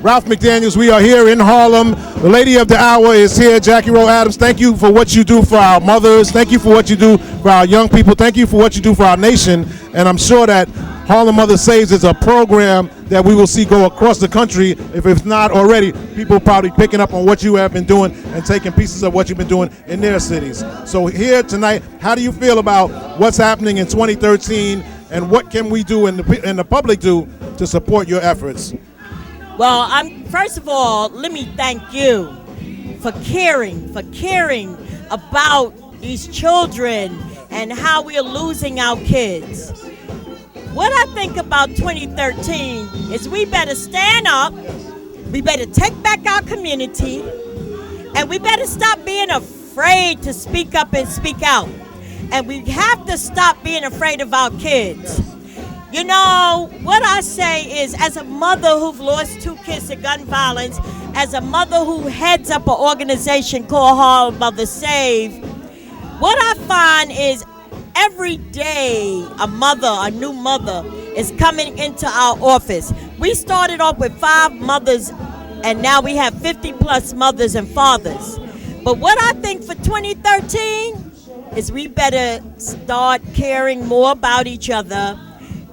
Ralph McDaniels. We are here in Harlem. The lady of the hour is here, Jackie Rowe-Adams. Thank you for what you do for our mothers. Thank you for what you do for our young people. Thank you for what you do for our nation. And I'm sure that Harlem Mother Saves is a program that we will see go across the country. If it's not already, people probably picking up on what you have been doing and taking pieces of what you've been doing in their cities. So here tonight, how do you feel about what's happening in 2013, and what can we do and the public do to support your efforts? Well, first of all, let me thank you for caring about these children and how we are losing our kids. What I think about 2013 is we better stand up, we better take back our community, and we better stop being afraid to speak up and speak out. And we have to stop being afraid of our kids. You know, what I say is, as a mother who've lost 2 kids to gun violence, as a mother who heads up an organization called Harlem Mother Save, what I find is every day a new mother is coming into our office. We started off with 5 mothers, and now we have 50 plus mothers and fathers. But what I think for 2013 is we better start caring more about each other.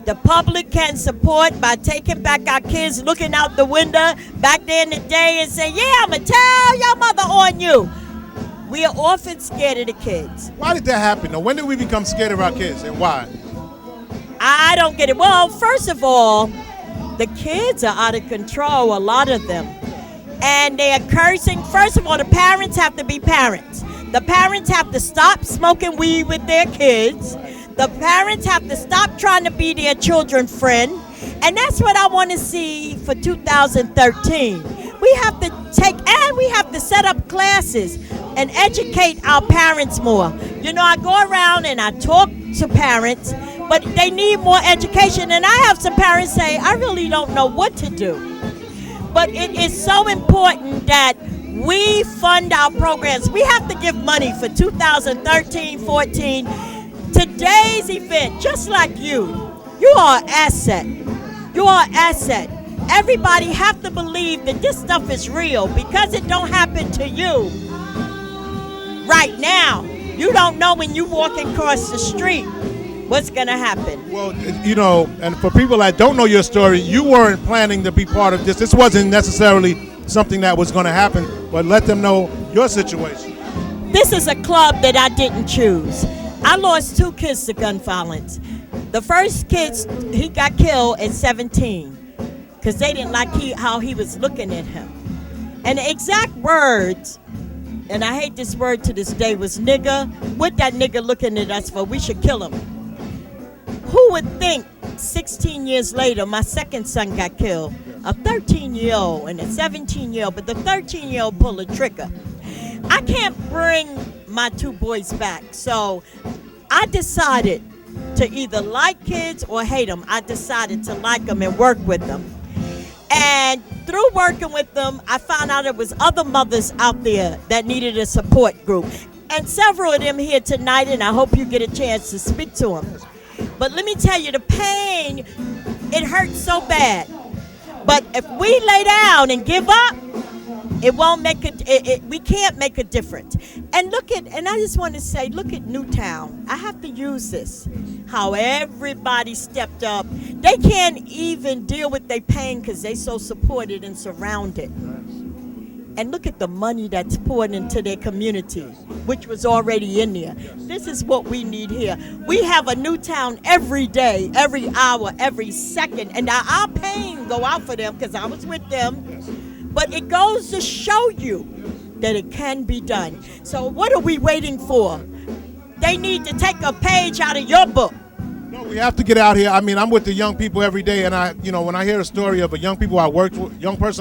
The public can support by taking back our kids, looking out the window back there in the day and saying, yeah, I'm going to tell your mother on you. We are often scared of the kids. Why did that happen, though? When did we become scared of our kids, and why? I don't get it. Well, first of all, the kids are out of control, a lot of them. And they are cursing. First of all, the parents have to be parents. The parents have to stop smoking weed with their kids. The parents have to stop trying to be their children's friend. And that's what I want to see for 2013. We have to set up classes and educate our parents more. You know, I go around and I talk to parents, but they need more education. And I have some parents say, I really don't know what to do. But it is so important that we fund our programs. We have to give money for 2013, 14. Today's event, just like you are an asset. You are an asset. Everybody have to believe that this stuff is real, because it don't happen to you right now. You don't know when you walking across the street what's going to happen. Well, you know, and for people that don't know your story, you weren't planning to be part of this. This wasn't necessarily something that was going to happen, but let them know your situation. This is a club that I didn't choose. I lost 2 kids to gun violence. The first kid, he got killed at 17 because they didn't like how he was looking at him. And the exact words, and I hate this word to this day, was nigga. What that nigga looking at us for? We should kill him. Who would think 16 years later my second son got killed? A 13-year-old and a 17-year-old, but the 13-year-old pulled a trigger. I can't bring my 2 boys back, so I decided to either like kids or hate them. I decided to like them and work with them. And through working with them, I found out there was other mothers out there that needed a support group. And several of them here tonight, and I hope you get a chance to speak to them. But let me tell you, the pain, it hurts so bad. But if we lay down and give up, it won't make we can't make a difference. And I just want to say, look at Newtown. I have to use this. How everybody stepped up. They can't even deal with their pain because they so supported and surrounded. And look at the money that's poured into their community, which was already in there. This is what we need here. We have a Newtown every day, every hour, every second. And our pain go out for them because I was with them. But it goes to show you that it can be done. So what are we waiting for? They need to take a page out of your book. No, we have to get out here. I mean, I'm with the young people every day, and when I hear a story of a young person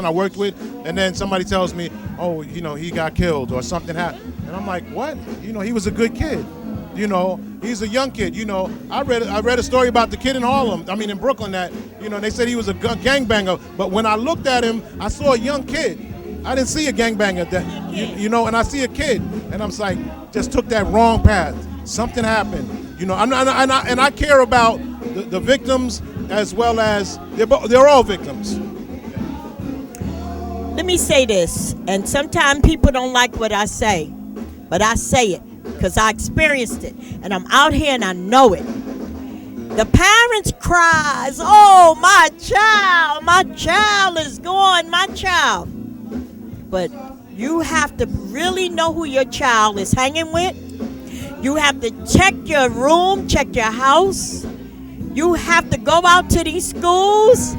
I worked with, and then somebody tells me, oh, he got killed or something happened, and I'm like, what? He was a good kid. He's a young kid. I read a story about the kid in Harlem, in Brooklyn, that, they said he was a gangbanger, but when I looked at him, I saw a young kid. I didn't see a gangbanger, and I see a kid, and I'm like, just took that wrong path. Something happened. And I care about the victims as well as they're all victims. let me say this, and sometimes people don't like what I say, but I say it because I experienced it, and I'm out here and I know it. The parents cries, oh, my child is gone, my child. But you have to really know who your child is hanging with. You have to check your room, check your house. You have to go out to these schools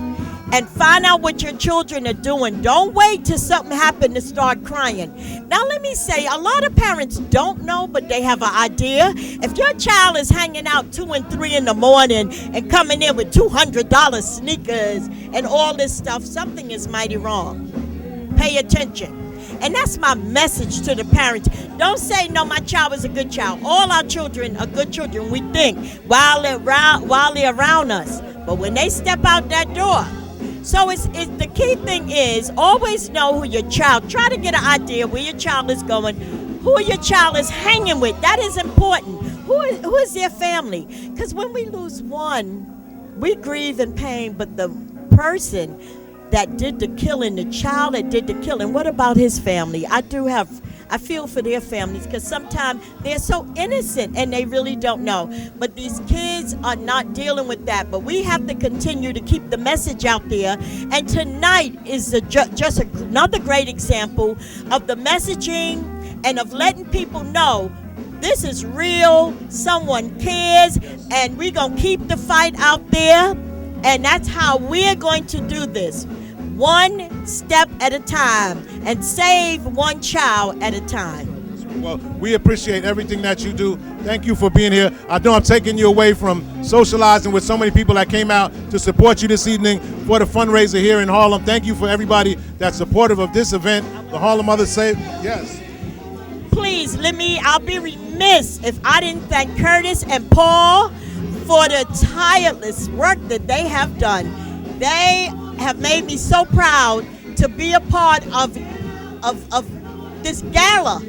and find out what your children are doing. Don't wait till something happens to start crying. Now let me say, a lot of parents don't know, but they have an idea. If your child is hanging out 2 and 3 in the morning and coming in with $200 sneakers and all this stuff, something is mighty wrong. Pay attention. And that's my message to the parents. Don't say, no, my child is a good child. All our children are good children, we think, while they're around us. But when they step out that door, so it's the key thing is always know who your child, try to get an idea where your child is going, who your child is hanging with. That is important. Who is their family? Because when we lose one, we grieve in pain, but the person that did the killing, the child that did the killing, what about his family? I feel for their families because sometimes they're so innocent and they really don't know. But these kids are not dealing with that. But we have to continue to keep the message out there. And tonight is just another great example of the messaging and of letting people know this is real, someone cares, and we're going to keep the fight out there. And that's how we're going to do this. One step at a time and save one child at a time. Well, we appreciate everything that you do. Thank you for being here. I know I'm taking you away from socializing with so many people that came out to support you this evening for the fundraiser here in Harlem. Thank you for everybody that's supportive of this event. The Harlem Mothers Save. Yes. Please, I'll be remiss if I didn't thank Curtis and Paul for the tireless work that they have done. They have made me so proud to be a part of this gala.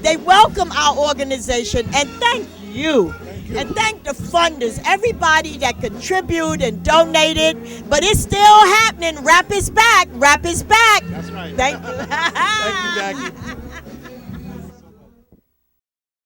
They welcome our organization, and thank you. And thank the funders, everybody that contributed and donated. But it's still happening. Rap is back. Rap is back. That's right. Thank you. Thank you, Jackie.